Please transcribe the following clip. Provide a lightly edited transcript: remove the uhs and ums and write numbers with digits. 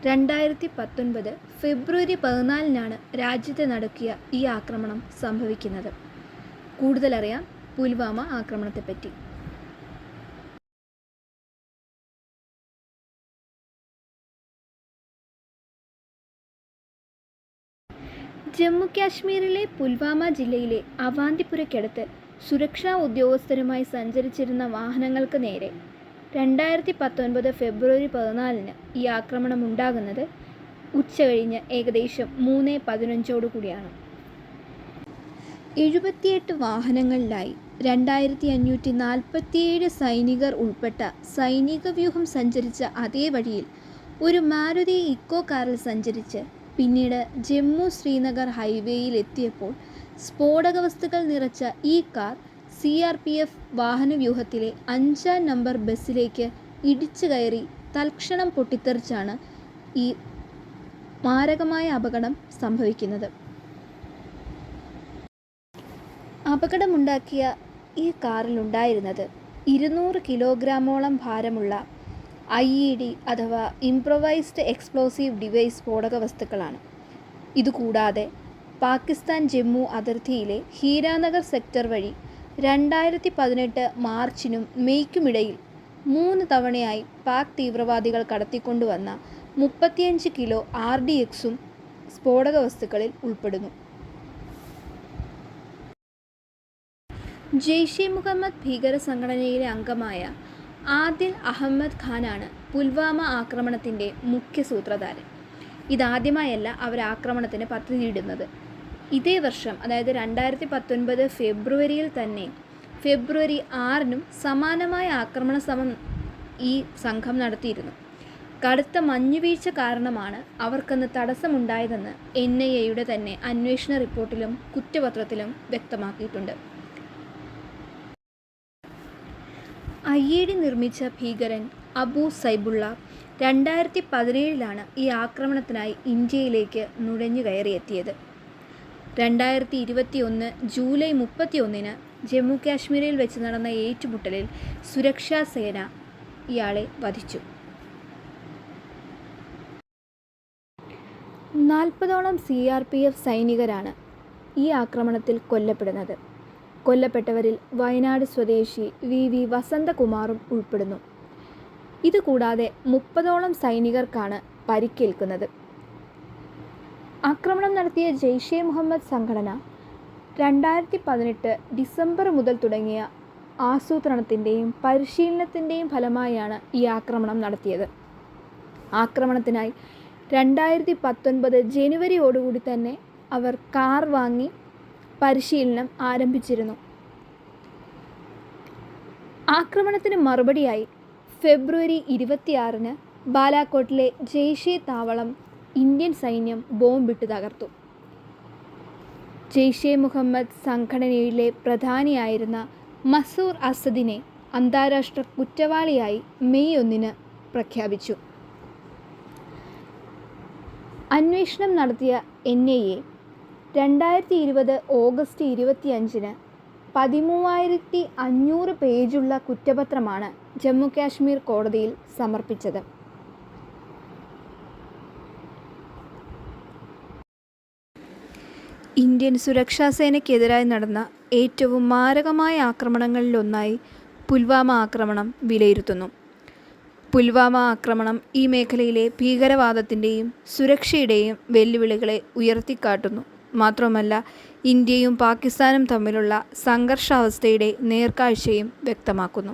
2019 ഫെബ്രുവരി 14-നാണ് രാജ്യത്ത് നടക്കിയ ഈ ആക്രമണം സംഭവിക്കുന്നത്. കൂടുതലറിയാം പുൽവാമ ആക്രമണത്തെപ്പറ്റി. ജമ്മു കാശ്മീരിലെ പുൽവാമ ജില്ലയിലെ അവാന്തിപുരയ്ക്കടുത്ത് സുരക്ഷാ ഉദ്യോഗസ്ഥരുമായി സഞ്ചരിച്ചിരുന്ന വാഹനങ്ങൾക്ക് നേരെ 2019 ഫെബ്രുവരി 14-ന് ഈ ആക്രമണം ഉണ്ടാകുന്നത് ഉച്ചകഴിഞ്ഞ് ഏകദേശം 3:15 78 വാഹനങ്ങളിലായി 2547 സൈനികർ ഉൾപ്പെട്ട സൈനിക വ്യൂഹം സഞ്ചരിച്ച അതേ വഴിയിൽ ഒരു മാരുതി ഇക്കോ കാറിൽ സഞ്ചരിച്ച് പിന്നീട് ജമ്മു ശ്രീനഗർ ഹൈവേയിൽ എത്തിയപ്പോൾ സ്ഫോടക വസ്തുക്കൾ നിറച്ച ഈ കാർ CRPF വാഹനവ്യൂഹത്തിലെ 5-ാം നമ്പർ ബസ്സിലേക്ക് ഇടിച്ചു കയറി തൽക്ഷണം പൊട്ടിത്തെറിച്ചാണ് ഈ മാരകമായ അപകടം സംഭവിക്കുന്നത്. അപകടമുണ്ടാക്കിയ ഈ കാറിലുണ്ടായിരുന്നത് 200 കിലോഗ്രാമോളം ഭാരമുള്ള IED അഥവാ ഇംപ്രൊവൈസ്ഡ് എക്സ്പ്ലോസീവ് ഡിവൈസ് സ്ഫോടക വസ്തുക്കളാണ്. ഇതുകൂടാതെ പാകിസ്ഥാൻ ജമ്മു അതിർത്തിയിലെ ഹീരാനഗർ സെക്ടർ വഴി 2018 മാർച്ചിനും മെയ്ക്കുമിടയിൽ 3 തവണയായി പാക് തീവ്രവാദികൾ കടത്തിക്കൊണ്ടുവന്ന 35 കിലോ RDXും സ്ഫോടക വസ്തുക്കളിൽ ഉൾപ്പെടുന്നു. ജെയ്ഷെ മുഹമ്മദ് ഭീകര സംഘടനയിലെ അംഗമായ ആദിൽ അഹമ്മദ് ഖാനാണ് പുൽവാമ ആക്രമണത്തിൻ്റെ മുഖ്യ സൂത്രധാരൻ. ഇതാദ്യമായല്ല അവർ ആക്രമണത്തിന് പദ്ധതിയിടുന്നത്. ഇതേ വർഷം, അതായത് 2019 ഫെബ്രുവരിയിൽ തന്നെ ഫെബ്രുവരി 6-നും സമാനമായ ആക്രമണ ശ്രമം ഈ സംഘം നടത്തിയിരുന്നു. കടുത്ത മഞ്ഞുവീഴ്ച കാരണമാണ് അവർക്കന്ന് തടസ്സമുണ്ടായതെന്ന് NIA-യുടെ തന്നെ അന്വേഷണ റിപ്പോർട്ടിലും കുറ്റപത്രത്തിലും വ്യക്തമാക്കിയിട്ടുണ്ട്. IED നിർമ്മിച്ച ഭീകരൻ അബു സൈബുള്ള 2017-ലാണ് ഈ ആക്രമണത്തിനായി ഇന്ത്യയിലേക്ക് നുഴഞ്ഞു കയറിയെത്തിയത്. 2021 ജൂലൈ 31-ന് ജമ്മു കാശ്മീരിൽ വെച്ച് നടന്ന ഏറ്റുമുട്ടലിൽ സുരക്ഷാ സേന ഇയാളെ വധിച്ചു. 40ഓളം CRPF സൈനികരാണ് ഈ ആക്രമണത്തിൽ കൊല്ലപ്പെടുന്നത്. കൊല്ലപ്പെട്ടവരിൽ വയനാട് സ്വദേശി VV വസന്തകുമാറും ഉൾപ്പെടുന്നു. ഇതുകൂടാതെ 30ഓളം സൈനികർക്കാണ് പരിക്കേൽക്കുന്നത്. ആക്രമണം നടത്തിയ ജെയ്ഷെ മുഹമ്മദ് സംഘടന 2018 ഡിസംബർ മുതൽ തുടങ്ങിയ ആസൂത്രണത്തിൻ്റെയും പരിശീലനത്തിൻ്റെയും ഫലമായാണ് ഈ ആക്രമണം നടത്തിയത്. ആക്രമണത്തിനായി 2019 ജനുവരിയോടുകൂടി തന്നെ അവർ കാർ വാങ്ങി പരിശീലനം ആരംഭിച്ചിരുന്നു. ആക്രമണത്തിന് മറുപടിയായി ഫെബ്രുവരി 26-ന് ബാലാക്കോട്ടിലെ ജെയ്ഷെ താവളം ഇന്ത്യൻ സൈന്യം ബോംബിട്ട് തകർത്തു. ജെയ്ഷെ മുഹമ്മദ് സംഘടനയിലെ പ്രധാനിയായിരുന്ന മസൂർ അസദിനെ അന്താരാഷ്ട്ര കുറ്റവാളിയായി മെയ് 1-ന് പ്രഖ്യാപിച്ചു. അന്വേഷണം നടത്തിയ NIA 2020 ഓഗസ്റ്റ് 25-ന് 13,500 പേജുള്ള കുറ്റപത്രമാണ് ജമ്മു കാശ്മീർ കോടതിയിൽ സമർപ്പിച്ചത്. ഇന്ത്യൻ സുരക്ഷാ സേനയ്ക്കെതിരായി നടന്ന ഏറ്റവും മാരകമായ ആക്രമണങ്ങളിലൊന്നായി പുൽവാമ ആക്രമണം വിലയിരുത്തുന്നു. പുൽവാമ ആക്രമണം ഈ മേഖലയിലെ ഭീകരവാദത്തിൻ്റെയും സുരക്ഷയുടെയും വെല്ലുവിളികളെ ഉയർത്തിക്കാട്ടുന്നു. മാത്രമല്ല, ഇന്ത്യയും പാകിസ്ഥാനും തമ്മിലുള്ള സംഘർഷാവസ്ഥയുടെ നേർക്കാഴ്ചയും വ്യക്തമാക്കുന്നു.